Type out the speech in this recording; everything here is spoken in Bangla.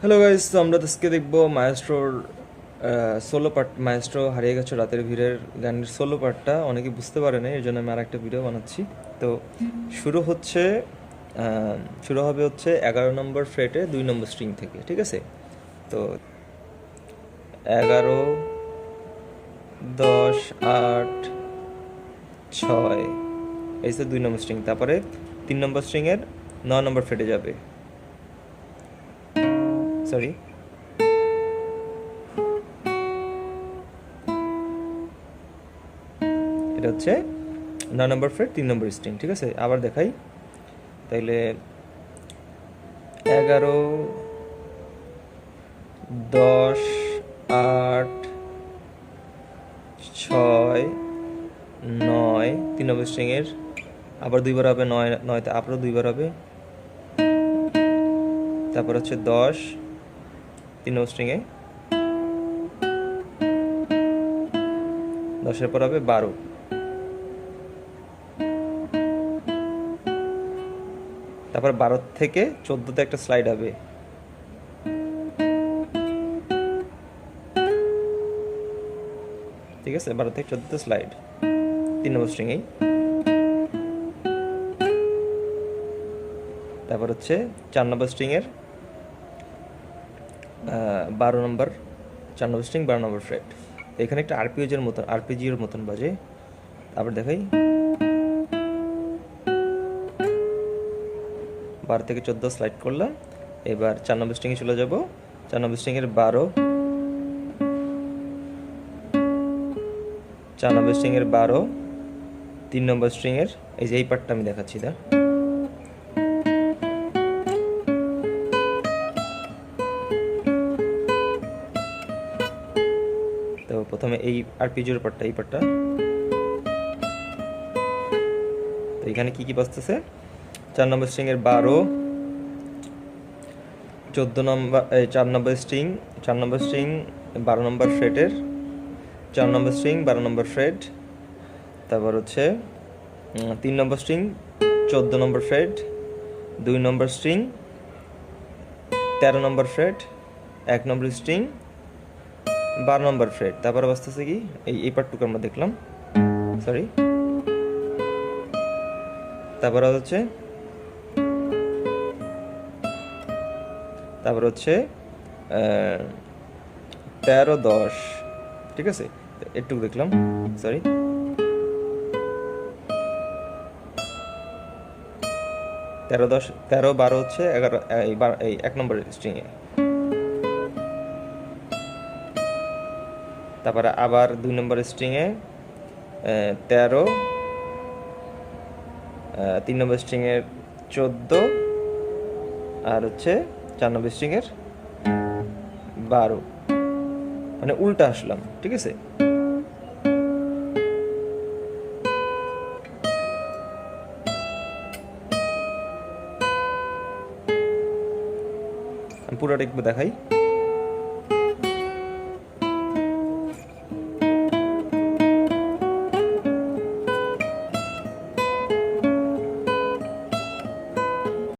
হ্যালো গাইস, তো আমরা আজকে দেখবো মায়েস্ট্রোর সোলো পার্ট। মায়েস্ট্রো হারিয়ে গেছে রাতের ভিড়ের গানের সোলো পার্টটা অনেকে বুঝতে পারে না, এর জন্য আমি আর একটা ভিডিও বানাচ্ছি। তো শুরু হচ্ছে আহ, শুরু হবে হচ্ছে 11 নম্বর ফ্রেটে 2 নম্বর স্ট্রিং থেকে, ঠিক আছে? তো 11, 10, 8, 6, এই যে 2 নম্বর স্ট্রিং। তারপরে 3 নম্বর স্ট্রিংয়ের 9 নম্বর ফ্রেটে যাবে, সরি, এটা হচ্ছে 9 নম্বর ফ্রেট 3 নম্বর স্ট্রিং, ঠিক আছে? আবার দেখাই তাইলে 11, 10, 8, 6, 9, 3 নম্বর স্ট্রিংয়ের আবার দুইবার হবে, 9তে আবারও দুইবার হবে। তারপর হচ্ছে 10, 3 নম্বর স্ট্রিংয়ে 10-এর পর হবে 12, তারপর 12 থেকে 14তে একটা স্লাইড হবে, ঠিক আছে? 12 থেকে 14তে স্লাইড 3 নম্বর স্ট্রিংয়েই। তারপর হচ্ছে 4 নম্বর স্ট্রিংয়ের 12 নম্বর, 4 নম্বর স্ট্রিং 12 নম্বর ফ্রেট। এখানে একটা আরপিজিওর মতন বাজে। আবার দেখাই, 12 থেকে 14 স্লাইড করলাম। এবার 4 নম্বর স্ট্রিংয়ে চলে যাব। 4 নম্বর স্ট্রিংয়ের 12, 4 নম্বর স্ট্রিংয়ের 12, 3 নম্বর স্ট্রিংয়ের এই যে এই পার্টটা আমি দেখাচ্ছি দা। তো প্রথমে এই আরপিজিওর পার্টটা, এই পার্টটা। তো এখানে কি কি বাজতেছে? 4 নম্বর স্ট্রিংয়ের 12, 14 নম্বর, 4 নম্বর স্ট্রিং, 4 নম্বর স্ট্রিং 12 নম্বর ফ্রেটের, 4 নম্বর স্ট্রিং 12 নম্বর ফ্রেট। তারপর হচ্ছে 3 নম্বর স্ট্রিং 14 নম্বর ফ্রেট, 2 নম্বর স্ট্রিং 13 নম্বর ফ্রেট, 1 নম্বর স্ট্রিং 12 নম্বর ফ্রেট। তারপরে বাজতেছে কি, এই পার্টটুকু আমরা দেখলাম, সরি। তারপরে হচ্ছে 13, 10, ঠিক আছে? একটুকু দেখলাম, সরি। 13, 10, 13, 12 হচ্ছে 11, এই 1 নম্বর স্ট্রিংয়ে। তারপরে আবার 2 নম্বর স্ট্রিংয়ে 13, 3 নম্বর স্ট্রিংয়ের 14, আর হচ্ছে 4 নম্বর স্ট্রিংয়ের 12, মানে উল্টা আসলাম, ঠিক আছে? আমি পুরোটা একটু দেখাই।